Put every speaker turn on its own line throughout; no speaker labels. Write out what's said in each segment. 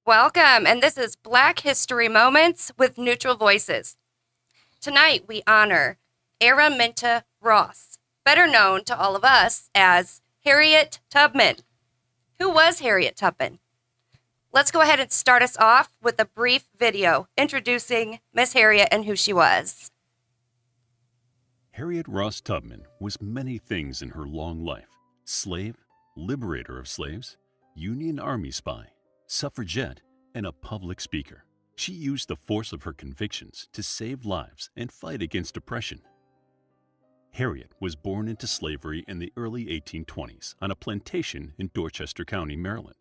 Welcome, and this is Black History Moments with Neutral Voices. Tonight we honor Araminta Ross, better known to all of us as Harriet Tubman. Who was Harriet Tubman? Let's go ahead and start us off with a brief video introducing Miss Harriet and who she was.
Harriet Ross Tubman was many things in her long life: slave, liberator of slaves, Union Army spy, suffragette, and a public speaker. She used the force of her convictions to save lives and fight against oppression. Harriet was born into slavery in the early 1820s on a plantation in Dorchester County, Maryland.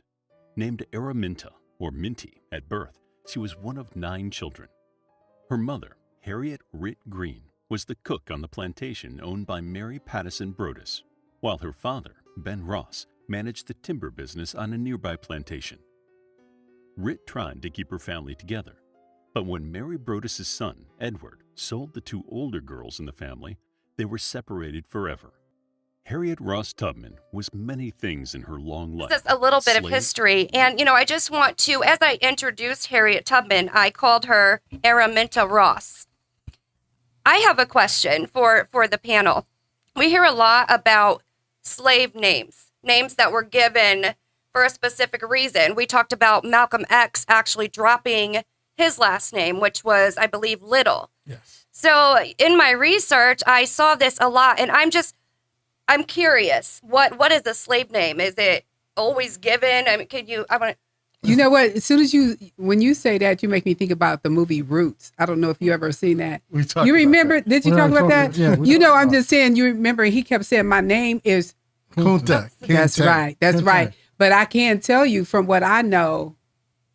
Named Araminta, or Minty, at birth, she was one of 9 children. Her mother, Harriet Ritt Green, was the cook on the plantation owned by Mary Pattison Brodess, while her father, Ben Ross, managed the timber business on a nearby plantation. Ritt tried to keep her family together, but when Mary Brodess's son, Edward, sold the 2 older girls in the family, they were separated forever. Harriet Ross Tubman was many things in her long life.
This is a little bit of history, and I just want to, as I introduced Harriet Tubman, I called her Araminta Ross. I have a question for the panel. We hear a lot about slave names that were given for a specific reason. We talked about Malcolm X actually dropping his last name, which was, I believe, Little.
Yes.
So in my research, I saw this a lot, and I'm curious. What is a slave name? Is it always given? I mean,
You know what? As soon as when you say that, you make me think about the movie Roots. I don't know if you ever seen that. You remember? Did you talk about that?
Yeah,
I'm just saying. You remember? He kept saying, "My name is
Kunta."
That's right. That's right. But I can tell you from what I know,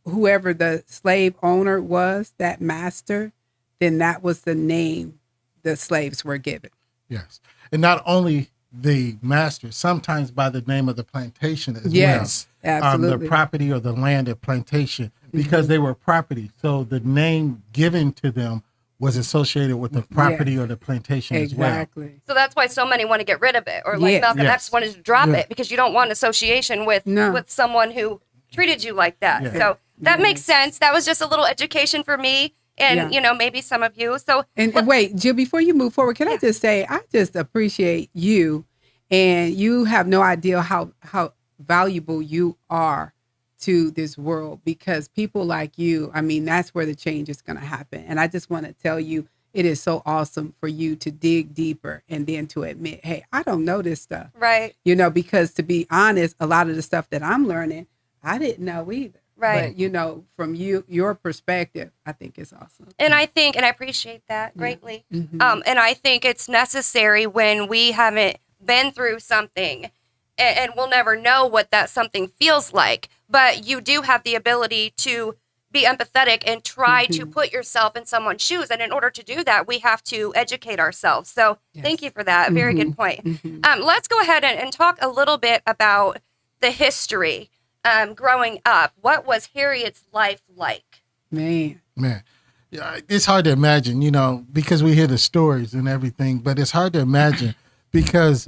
whoever the slave owner was, that master, then that was the name the slaves were given.
Yes, and not only the master, sometimes by the name of the plantation as well.
Yes, absolutely.
The property or the land of plantation, because they were property. So the name given to them was associated with the property or the plantation as well.
Exactly.
So that's why so many want to get rid of it, or like Malcolm X wanted to drop it, because you don't want association with someone who treated you like that.
Yeah.
So that makes sense. That was just a little education for me. And, maybe some of you. So,
and wait, Jill, before you move forward, can I just say, I just appreciate you, and you have no idea how valuable you are to this world, because people like you, I mean, that's where the change is going to happen. And I just want to tell you, it is so awesome for you to dig deeper and then to admit, hey, I don't know this stuff.
Right.
Because to be honest, a lot of the stuff that I'm learning, I didn't know either.
Right.
But, from your perspective, I think it's awesome.
And I appreciate that greatly.
Yeah. Mm-hmm.
And I think it's necessary when we haven't been through something, and we'll never know what that something feels like. But you do have the ability to be empathetic and try to put yourself in someone's shoes. And in order to do that, we have to educate ourselves. So thank you for that. Very good point.
Mm-hmm.
Let's go ahead and talk a little bit about the history. Growing up, what was Harriet's life like?
Man. Yeah, it's hard to imagine, because we hear the stories and everything, but it's hard to imagine because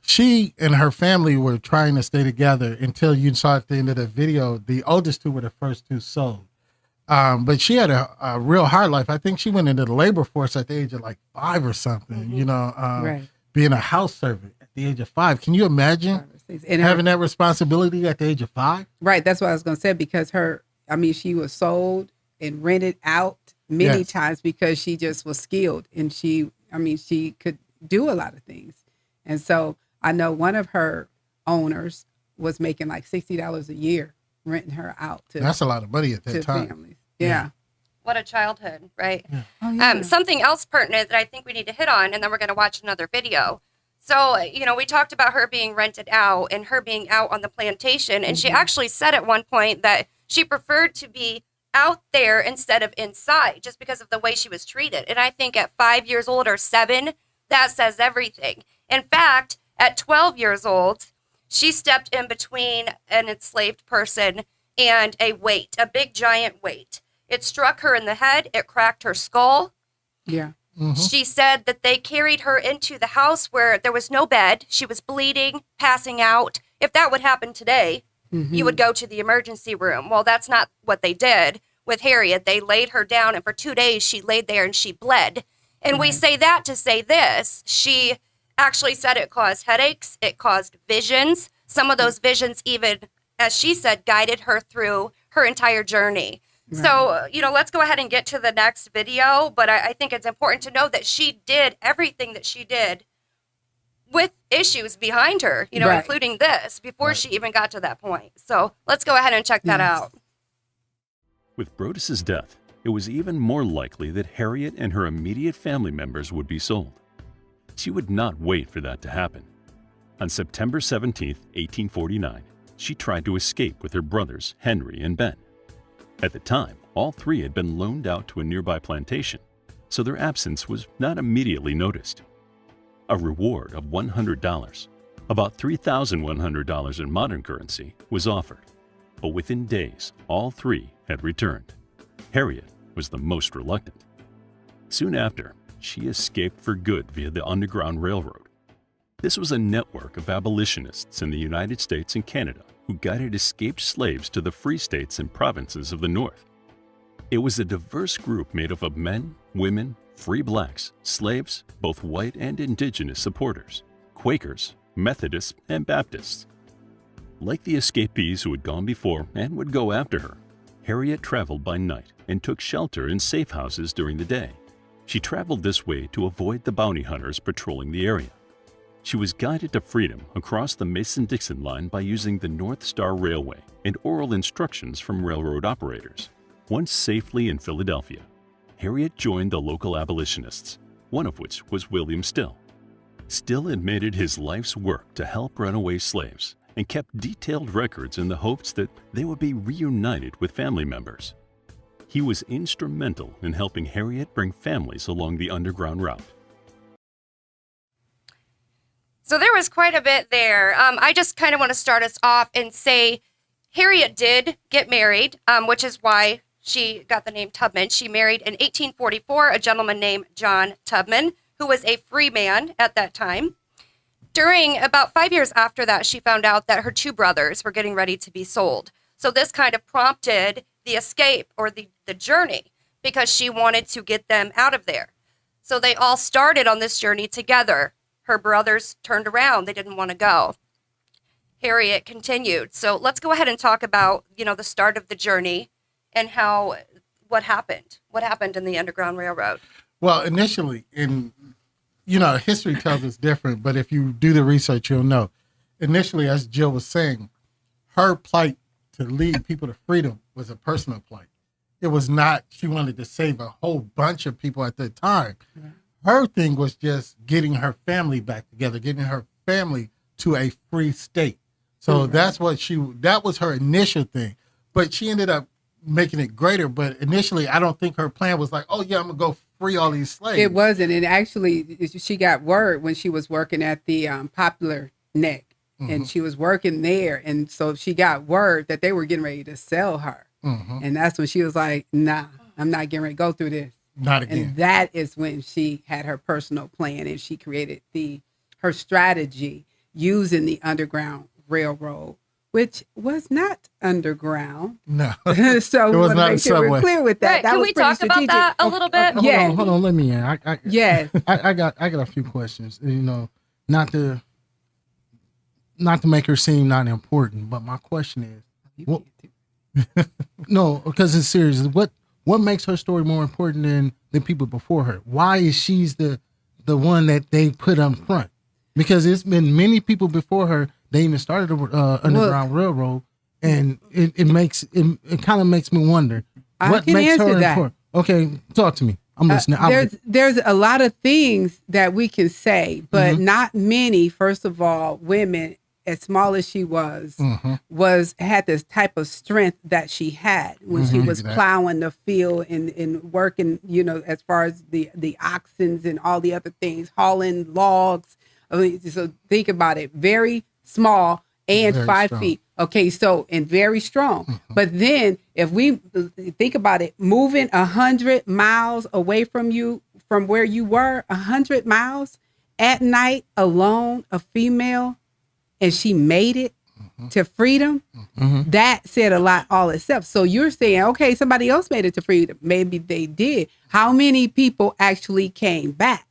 she and her family were trying to stay together until you saw at the end of the video, the oldest 2 were the first 2 sold. But she had a real hard life. I think she went into the labor force at the age of like 5 or something, being a house servant at the age of 5. Can you imagine? And having that responsibility at the age of 5?
Right. That's what I was going to say, because she was sold and rented out many times because she just was skilled, and she could do a lot of things. And so I know one of her owners was making like $60 a year renting her out to.
That's a lot of money at that time.
Families. Yeah.
What a childhood, right?
Yeah.
Oh, yeah.
Something else pertinent that I think we need to hit on, and then we're going to watch another video. So, we talked about her being rented out and her being out on the plantation. And she actually said at one point that she preferred to be out there instead of inside, just because of the way she was treated. And I think at 5 years old or 7, that says everything. In fact, at 12 years old, she stepped in between an enslaved person and a big giant weight. It struck her in the head. It cracked her skull.
Yeah.
Mm-hmm.
She said that they carried her into the house where there was no bed. She was bleeding, passing out. If that would happen today, you would go to the emergency room. Well, that's not what they did with Harriet. They laid her down, and for 2 days she laid there and she bled. And we say that to say this. She actually said it caused headaches. It caused visions. Some of those visions even, as she said, guided her through her entire journey. Right. So, let's go ahead and get to the next video. But I think it's important to know that she did everything that she did with issues behind her,
Right.
including this, before she even got to that point. So let's go ahead and check that out.
With Brodess's death, it was even more likely that Harriet and her immediate family members would be sold. She would not wait for that to happen. On September 17, 1849, she tried to escape with her brothers, Henry and Ben. At the time, all three had been loaned out to a nearby plantation, so their absence was not immediately noticed. A reward of $100, about $3,100 in modern currency, was offered, but within days, all three had returned. Harriet was the most reluctant. Soon after, she escaped for good via the Underground Railroad. This was a network of abolitionists in the United States and Canada who guided escaped slaves to the free states and provinces of the North. It was a diverse group made up of men, women, free blacks, slaves, both white and indigenous supporters, Quakers, Methodists, and Baptists. Like the escapees who had gone before and would go after her, Harriet traveled by night and took shelter in safe houses during the day. She traveled this way to avoid the bounty hunters patrolling the area. She was guided to freedom across the Mason-Dixon line by using the North Star Railway and oral instructions from railroad operators. Once safely in Philadelphia, Harriet joined the local abolitionists, one of which was William Still. Still admitted his life's work to help runaway slaves and kept detailed records in the hopes that they would be reunited with family members. He was instrumental in helping Harriet bring families along the Underground Route.
So there was quite a bit there. I just kind of want to start us off and say Harriet did get married, which is why she got the name Tubman. She married in 1844 a gentleman named John Tubman, who was a free man at that time. During about 5 years after that, she found out that her two brothers were getting ready to be sold. So this kind of prompted the escape or the journey because she wanted to get them out of there. So they all started on this journey together. Her brothers turned around. They didn't want to go. Harriet continued. So let's go ahead and talk about, the start of the journey and what happened in the Underground Railroad.
Well, initially, history tells us different, but if you do the research, you'll know. Initially, as Jill was saying, her plight to lead people to freedom was a personal plight. It was not, she wanted to save a whole bunch of people at the time. Yeah. Her thing was just getting her family back together, getting her family to a free state. So that was her initial thing. But she ended up making it greater. But initially, I don't think her plan was like, oh, yeah, I'm going to go free all these slaves.
It wasn't. And actually, she got word when she was working at the Popular Neck. Mm-hmm. And she was working there. And so she got word that they were getting ready to sell her. Mm-hmm. And that's when she was like, nah, I'm not getting ready to go through this.
Not again.
And that is when she had her personal plan and she created her strategy using the Underground Railroad, which was not underground.
No.
So
it was not a subway.
We're clear with that.
Right.
That
Can
was
we talk
strategic.
about that a little bit?
Hold on. Let me in.
Yes.
I got a few questions. Not to make her seem not important, but my question is, no, because it's serious. What makes her story more important than people before her? Why is she's the one that they put up front? Because it's been many people before her. They even started the Underground Railroad, and it kind of makes me wonder what makes her important. Okay, talk to me. I'm listening.
There's a lot of things that we can say, but not many. First of all, women, as small as she was had this type of strength that she had when she was plowing the field and working, as far as the oxens and all the other things, hauling logs. I mean, so think about it. Very small and very 5 strong. Feet. Okay, so, and very strong. But then if we think about it, moving 100 miles away from where you were, 100 miles at night alone, a female, and she made it. to freedom, that said a lot all itself. So you're saying, okay, somebody else made it to freedom. Maybe they did. How many people actually came back?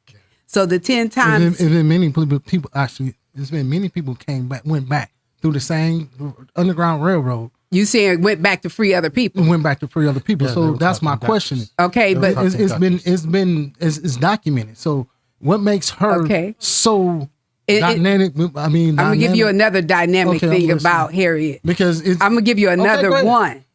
So the 10 times.
There's been many people actually. There's been many people went back through the same Underground Railroad.
You saying went back to free other people?
And went back to free other people.
Yeah,
so that's my question.
Okay, but
it's documented. So what makes her so dynamic?
I'm gonna give you another dynamic thing about Harriet,
because
I'm gonna give you another one.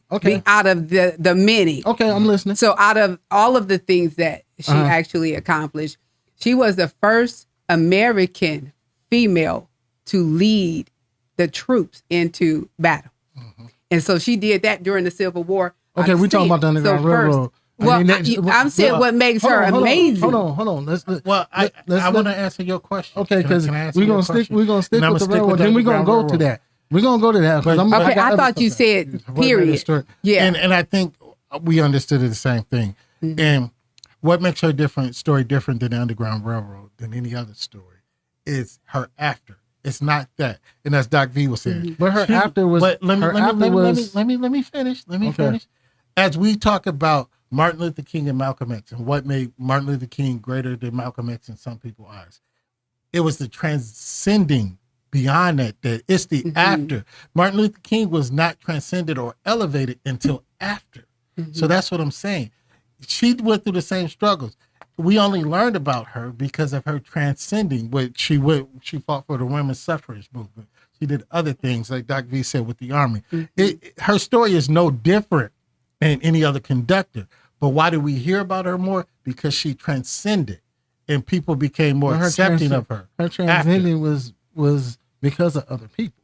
Out of the many.
Okay, I'm listening.
So out of all of the things that she actually accomplished, she was the first American female to lead the troops into battle. And so she did that during the Civil War.
Okay, we're talking about the Underground Railroad.
Well, I'm saying what makes her amazing.
Hold on.
I want to answer your question.
Okay, because we're gonna stick with the railroad. Then we're gonna go to that. We're gonna go to that.
Okay, I thought you said period.
Yeah, and I think we understood the same thing. And what makes her story different than the Underground Railroad than any other story is her after. It's not that, and as Doc V was saying.
But her after was.
But let me finish. Let me finish. As we talk about Martin Luther King and Malcolm X, and what made Martin Luther King greater than Malcolm X in some people's eyes, it was the transcending beyond that. That it's the after. Martin Luther King was not transcended or elevated until after. So that's what I'm saying. She went through the same struggles. We only learned about her because of her transcending. She fought for the women's suffrage movement. She did other things, like Doc V said, with the Army. Her story is no different than any other conductor. But why do we hear about her more? Because she transcended, and people became more accepting of her.
Her transcending was because of other people.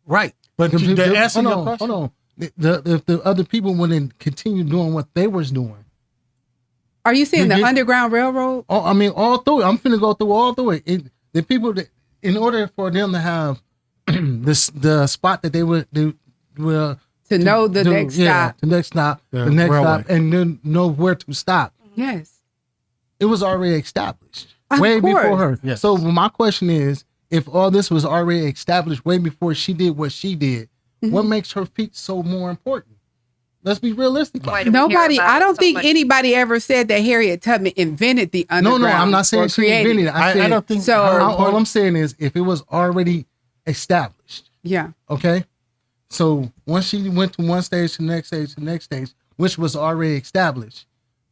Right. But to answer your question.
Hold on. If the other people wouldn't continue doing what they was doing.
Are you saying the Underground Railroad?
Oh, I mean, all through it. I'm finna go through all through it. The people that, in order for them to have the spot that they will
to know the next stop,
the next stop, and then know where to stop.
Yes,
it was already established way before her.
Yes.
So my question is, if all this was already established way before she did what she did, what makes her feat so more important? Let's be realistic.
Nobody, I don't think anybody ever said that Harriet Tubman invented the Underground.
No, I'm not saying she invented it. I don't think
so.
All I'm saying is, if it was already established.
Yeah.
Okay. So once she went to one stage to the next stage to the next stage, which was already established,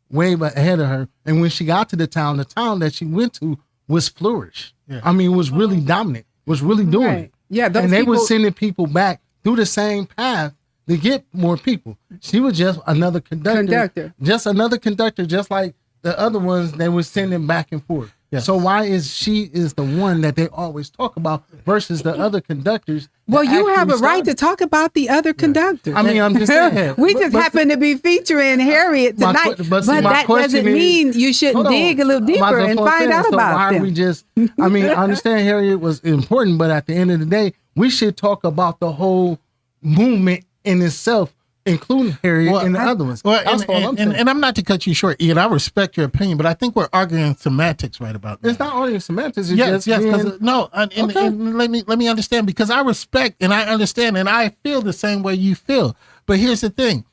way ahead of her, and when she got to the town that she went to was flourished. Yeah. I mean, it was really dominant. Was really doing it.
Yeah.
And they were sending people back through the same path to get more people. She was just another conductor. Just another conductor, just like the other ones they were sending back and forth. Yes. So why is she the one that they always talk about versus the other conductors?
Well, you have a right to talk about the other conductors.
I mean, I'm just saying.
We just happen to be featuring Harriet tonight. But that doesn't mean you shouldn't dig a little deeper and find out about them.
I mean, I understand Harriet was important, but at the end of the day, we should talk about the whole movement in itself, including Harriet and the other ones.
Well, and I'm not to cut you short, Ian. I respect your opinion, but I think we're arguing semantics right about now.
It's not arguing semantics. It's
yes. And let me understand, because I respect and I understand and I feel the same way you feel. But here's the thing.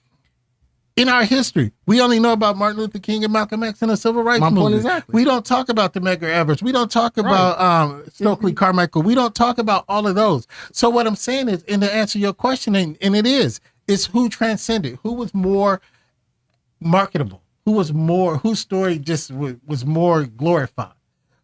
In our history, we only know about Martin Luther King and Malcolm X and the Civil Rights Movement.
Exactly.
We don't talk about the Medgar Evers. We don't talk about Stokely Carmichael. We don't talk about all of those. So what I'm saying is, and to answer your question, and it's who transcended, who was more marketable, whose story just was more glorified.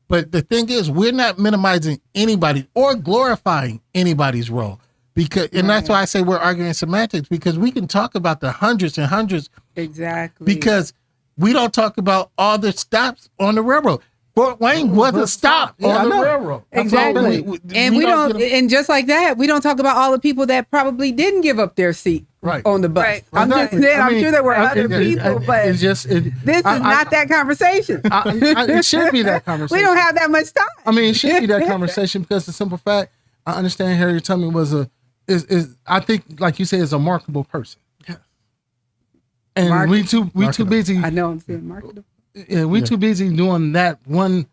But the thing is, we're not minimizing anybody or glorifying anybody's role. And that's why I say we're arguing semantics, because we can talk about the hundreds and hundreds.
Exactly.
Because we don't talk about all the stops on the railroad. Fort Wayne was a stop on the railroad.
Exactly. And we don't, and just like that, we don't talk about all the people that probably didn't give up their seat on the bus. Right. I'm just saying, I'm sure there were other people, but this is not that conversation.
It should be that conversation.
We don't have that much time.
I mean, it should be that conversation, because the simple fact, I understand Harriet Tubman was I think, like you said, is a marketable person.
Yeah.
And we too busy.
I know I'm saying marketable.
Yeah, too busy doing that one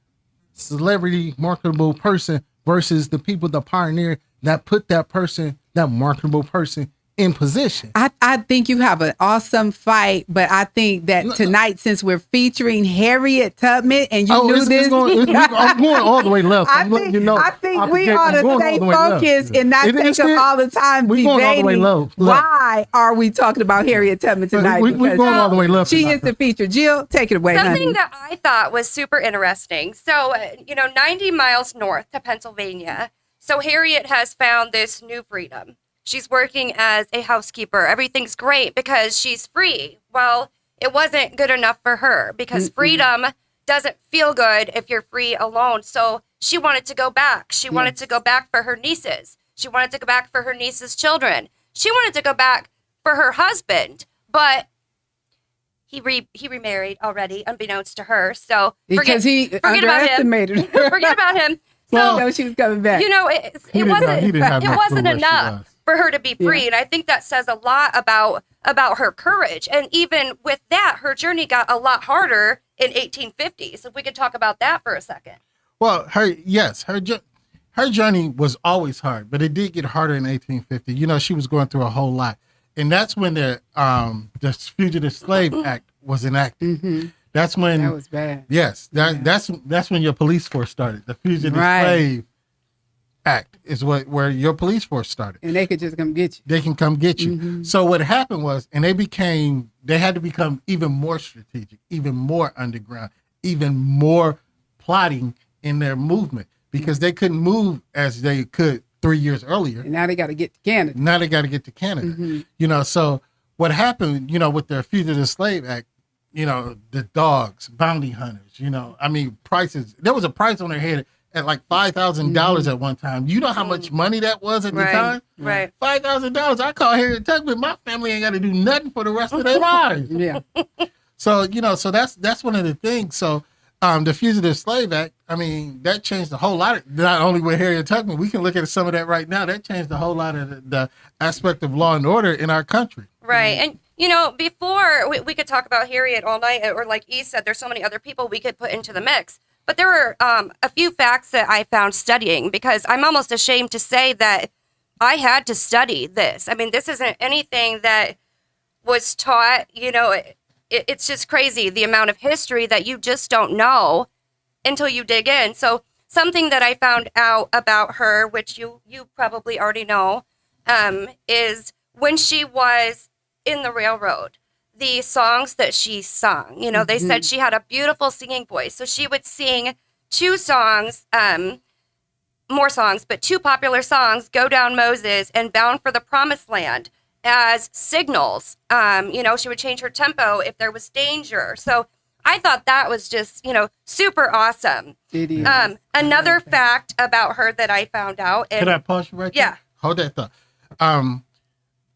celebrity marketable person versus the people that pioneered
that put that person, that marketable person, in position.
I think you have an awesome fight, but I think that tonight, since we're featuring Harriet Tubman, and you knew this,
I'm going all the way left.
I think we ought to stay focused and not take up all the time debating why are we talking about Harriet Tubman tonight.
We're going all the way left.
She is the feature. Jill, take it away.
Something that I thought was super interesting. So, 90 miles north to Pennsylvania. So Harriet has found this new freedom. She's working as a housekeeper. Everything's great because she's free. Well, it wasn't good enough for her because freedom doesn't feel good if you're free alone. So she wanted to go back. She wanted to go back for her nieces. She wanted to go back for her nieces' children. She wanted to go back for her husband, but he remarried already, unbeknownst to her. So
because he underestimated her.
Forget about him.
So she was coming back.
It wasn't enough for her to be free. And I think that says a lot about her courage. And even with that, her journey got a lot harder in 1850. So if we could talk about that for a second.
Well, her journey was always hard, but it did get harder in 1850. She was going through a whole lot. And that's when the Fugitive Slave Act was enacted. Mm-hmm. That's when
that was bad.
Yes, that's when your police force started. The Fugitive Slave Act is where your police force started,
and they could just come get you.
They can come get you. Mm-hmm. So what happened was, and they had to become even more strategic, even more underground, even more plotting in their movement because they couldn't move as they could 3 years earlier. And
now they got to get to Canada.
Mm-hmm. So what happened, with the Fugitive Slave Act, the dogs, bounty hunters, prices. There was a price on their head at like $5,000 at one time. You know how much money that was at the time?
Right.
$5,000. I call Harriet Tubman. My family ain't got to do nothing for the rest of their lives.
Yeah.
So, so that's one of the things. So the Fugitive Slave Act, that changed a whole lot. Not only with Harriet Tubman, we can look at some of that right now. That changed a whole lot of the aspect of law and order in our country.
Right. And, before we could talk about Harriet all night, or like E said, there's so many other people we could put into the mix. But there were a few facts that I found studying because I'm almost ashamed to say that I had to study this. This isn't anything that was taught, it's just crazy the amount of history that you just don't know until you dig in. So something that I found out about her, which you probably already know, is when she was in the railroad, the songs that she sung, they said she had a beautiful singing voice. So she would sing two songs, more songs, but two popular songs, Go Down Moses and Bound for the Promised Land, as signals. She would change her tempo if there was danger. So I thought that was just, super awesome.
It is.
Another fact about her that I found out.
Can I pause you right there?
Yeah.
Hold that thought.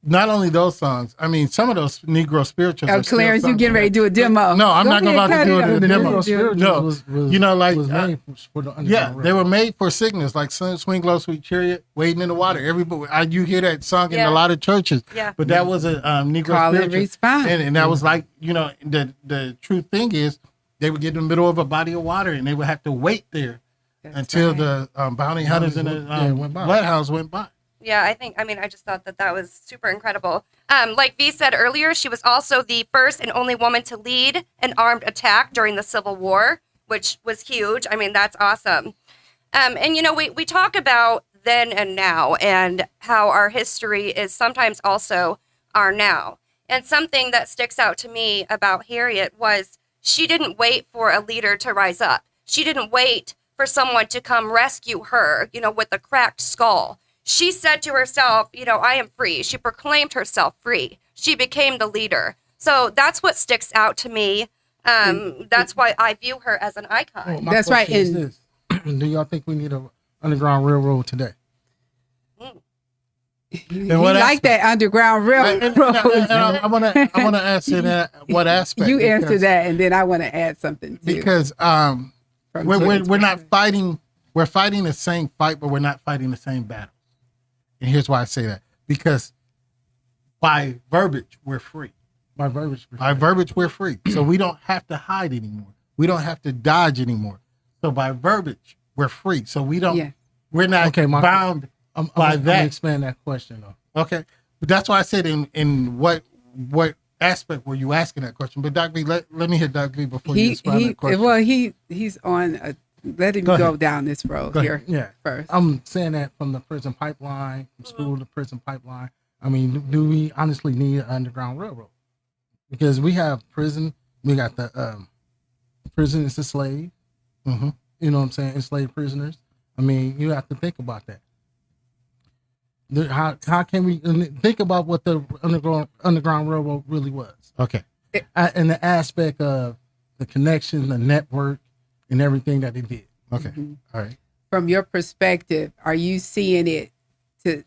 Not only those songs, some of those Negro spirituals.
Oh, Clarence, you getting ready to do a demo?
No, I'm not about to do a demo.
Made for the underground
they were made for signals like "Swing Low, Sweet Chariot," "Wading in the Water." Everybody, you hear that sung in a lot of churches.
Yeah.
But that was a Negro spiritual, and that was like the true thing is they would get in the middle of a body of water and they would have to wait there until the bounty hunters and the bloodhounds went by.
Yeah, I just thought that was super incredible. Like V said earlier, she was also the first and only woman to lead an armed attack during the Civil War, which was huge. That's awesome. And, we talk about then and now and how our history is sometimes also our now. And something that sticks out to me about Harriet was she didn't wait for a leader to rise up. She didn't wait for someone to come rescue her, with a cracked skull. She said to herself, I am free. She proclaimed herself free. She became the leader. So that's what sticks out to me. That's why I view her as an icon.
That's right.
Do y'all think we need an underground railroad today?
You like that underground railroad?
I want to answer that. What aspect?
You answer that, and then I want to add something too.
Because we're not fighting. We're fighting the same fight, but we're not fighting the same battle. And here's why I say that. Because by verbiage, we're free.
By verbiage,
we're free. So we don't have to hide anymore. We don't have to dodge anymore. So by verbiage, we're free. So we're not bound by
I'm
that.
gonna expand that question though.
Okay, but that's why I said in what aspect were you asking that question? But Dr. B, let me hear Dr. B before you expound that question.
Well, he's on. Let him go down this road
Go
here
ahead.
Yeah.
first.
I'm saying that from the prison pipeline, from school to prison pipeline. I mean, do we honestly need an underground railroad? Because we have prison, we got the prison is a slave.
Mm-hmm.
You know what I'm saying? Enslaved prisoners. I mean, you have to think about that. How can we think about what the underground railroad really was?
Okay.
And the aspect of the connection, the network, and everything that it did.
Okay.
Mhm.
All right.
From your perspective, are you seeing it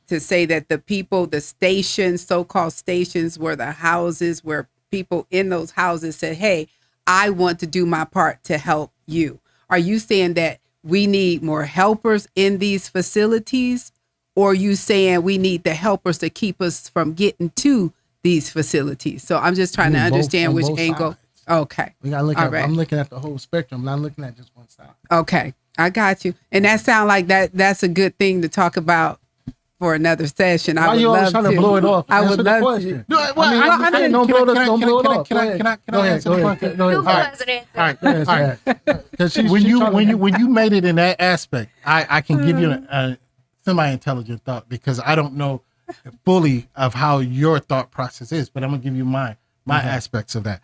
to say that the people, the stations, so-called stations, were the houses where people in those houses said, hey, I want to do my part to help you? Are you saying that we need more helpers in these facilities? Or are you saying we need the helpers to keep us from getting to these facilities? So I'm just trying to understand which angle.
Sides.
Okay.
We gotta look
All
at.
right.
I'm looking at the whole spectrum, not looking at just one side.
Okay. I got you. And that sounds like that's a good thing to talk about for another session.
Why
I would
you always
love
trying to blow it off?
I
Answer
would
the
love
question.
to.
No, well,
I mean,
I
don't blow it
can
off.
Can I answer the question?
Go
Google
ahead.
has an answer.
All right.
Go ahead.
All right.
Because
when you made it in that aspect, I can give you a semi-intelligent thought because I don't know fully of how your thought process is, but I'm gonna give you my aspects of that.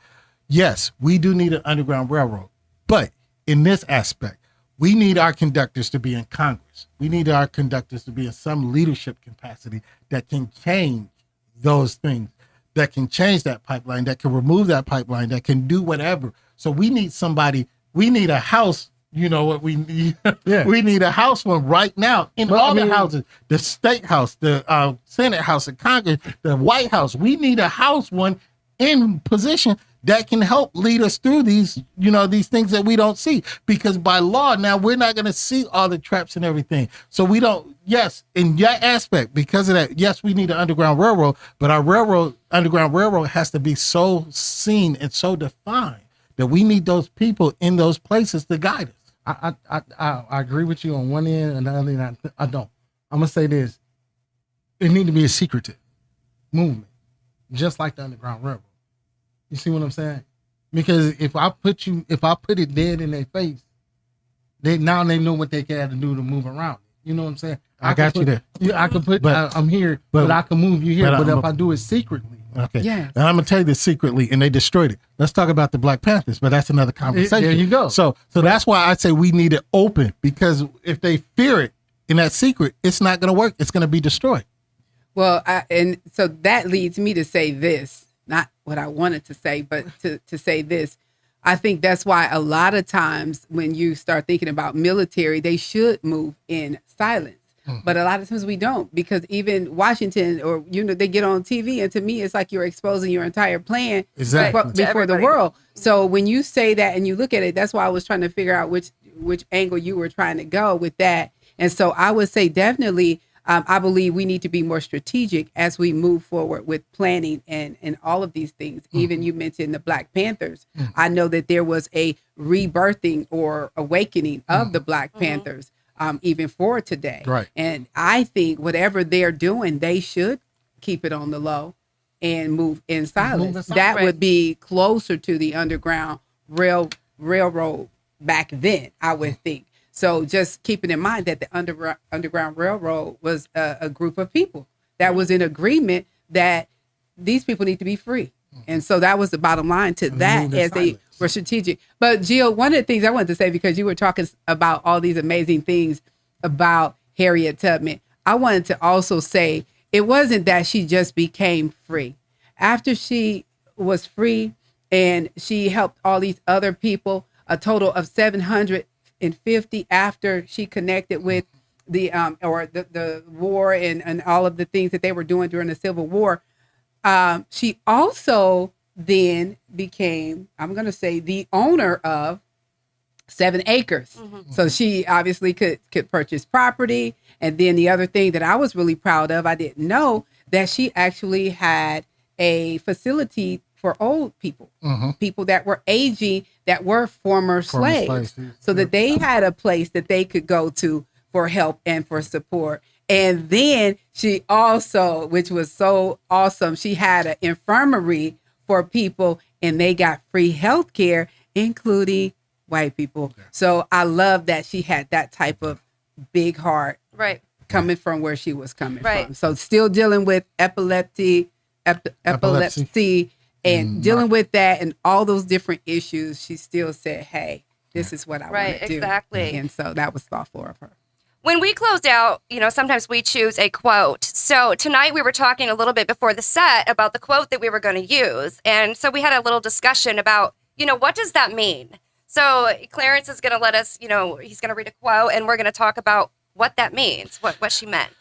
Yes, we do need an underground railroad, but in this aspect, we need our conductors to be in Congress. We need our conductors to be in some leadership capacity that can change those things, that can change that pipeline, that can remove that pipeline, that can do whatever. So we need somebody. We need a house. You know what we need?
Yeah.
We need a house one right now in all the houses, the state house, the Senate house, the Congress, the White House. We need a house one in position that can help lead us through these, these things that we don't see. Because by law, now we're not going to see all the traps and everything. So we don't, yes, in that aspect, because of that, yes, we need an underground railroad, but our underground railroad has to be so seen and so defined that we need those people in those places to guide us.
I agree with you on one end, and the other end I don't. I'm gonna say this: it need to be a secretive movement, just like the Underground Railroad. You see what I'm saying? Because if I put it dead in their face, they know what they got to do to move around. You know what I'm saying?
I got you there.
Yeah, I can put. I'm here, but I can move you here. But if I do it secretly,
okay.
Yes.
And I'm gonna tell you this secretly, and they destroyed it. Let's talk about the Black Panthers, but that's another conversation.
There you go.
So that's why I say we need it open, because if they fear it in that secret, it's not gonna work. It's gonna be destroyed.
Well, and so that leads me to say this, not what I wanted to say, but to say this. I think that's why a lot of times when you start thinking about military, they should move in silence. But a lot of times we don't, because even Washington or, they get on TV, and to me, it's like you're exposing your entire plan
Exactly.
before the world. So when you say that and you look at it, that's why I was trying to figure out which angle you were trying to go with that. And so I would say definitely, I believe we need to be more strategic as we move forward with planning and all of these things. Even you mentioned the Black Panthers. I know that there was a rebirthing or awakening of the Black Panthers. Even for today.
Right.
And I think whatever they're doing, they should keep it on the low and move in silence. That would be closer to the Underground Railroad back then, I would think. So just keeping in mind that the Underground Railroad was a group of people that was in agreement that these people need to be free. And so that was the bottom line to that, as they were strategic. But Jill, one of the things I wanted to say, because you were talking about all these amazing things about Harriet Tubman, I wanted to also say it wasn't that she just became free. After she was free and she helped all these other people, a total of 750 after she connected with the war and all of the things that they were doing during the Civil War. She also then became, I'm going to say, the owner of 7 acres. So she obviously could purchase property. And then the other thing that I was really proud of, I didn't know that she actually had a facility for old people, people that were aging, that were former slaves, so that they had a place that they could go to for help and for support. And then she also, which was so awesome, she had an infirmary for people and they got free health care, including white people. So I love that she had that type of big heart
Right.
coming from where she was coming
Right.
from. So still dealing with epilepsy and dealing with that and all those different issues, she still said, hey, this is what I want to do.
Exactly.
And so that was thoughtful of her.
When we close out, sometimes we choose a quote. So tonight we were talking a little bit before the set about the quote that we were going to use. And so we had a little discussion about, what does that mean? So Clarence is going to let us, he's going to read a quote and we're going to talk about what that means, what she meant.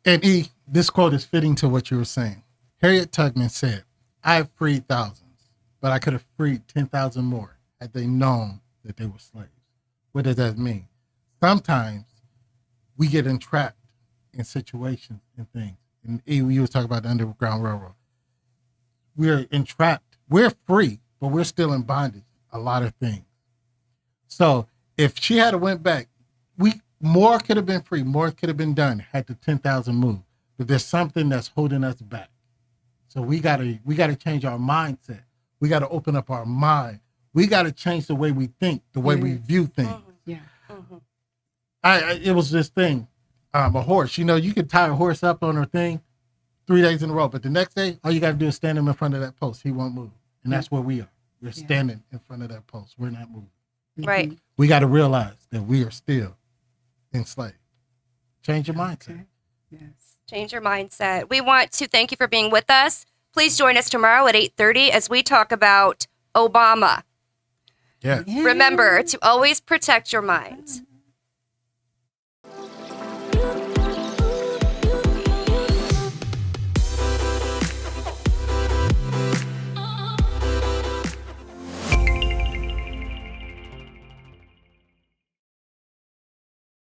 And this quote is fitting to what you were saying. Harriet Tubman said, I have freed thousands, but I could have freed 10,000 more had they known that they were slaves. What does that mean? Sometimes we get entrapped in situations and things. And you was talking about the Underground Railroad. We're entrapped. We're free, but we're still in bondage. A lot of things. So if she had went back, more could have been free, more could have been done had the 10,000 moved. But there's something that's holding us back. So we gotta change our mindset. We gotta open up our mind. We gotta change the way we think, the way we view things.
Yeah.
It was this thing, a horse. You could tie a horse up on her thing 3 days in a row, but the next day, all you got to do is stand him in front of that post. He won't move. And that's where we are. We're standing in front of that post. We're not moving.
Right.
We got to realize that we are still enslaved. Change your mindset.
Okay. Yes.
Change your mindset. We want to thank you for being with us. Please join us tomorrow at 8:30 as we talk about Obama.
Yeah.
Remember to always protect your mind.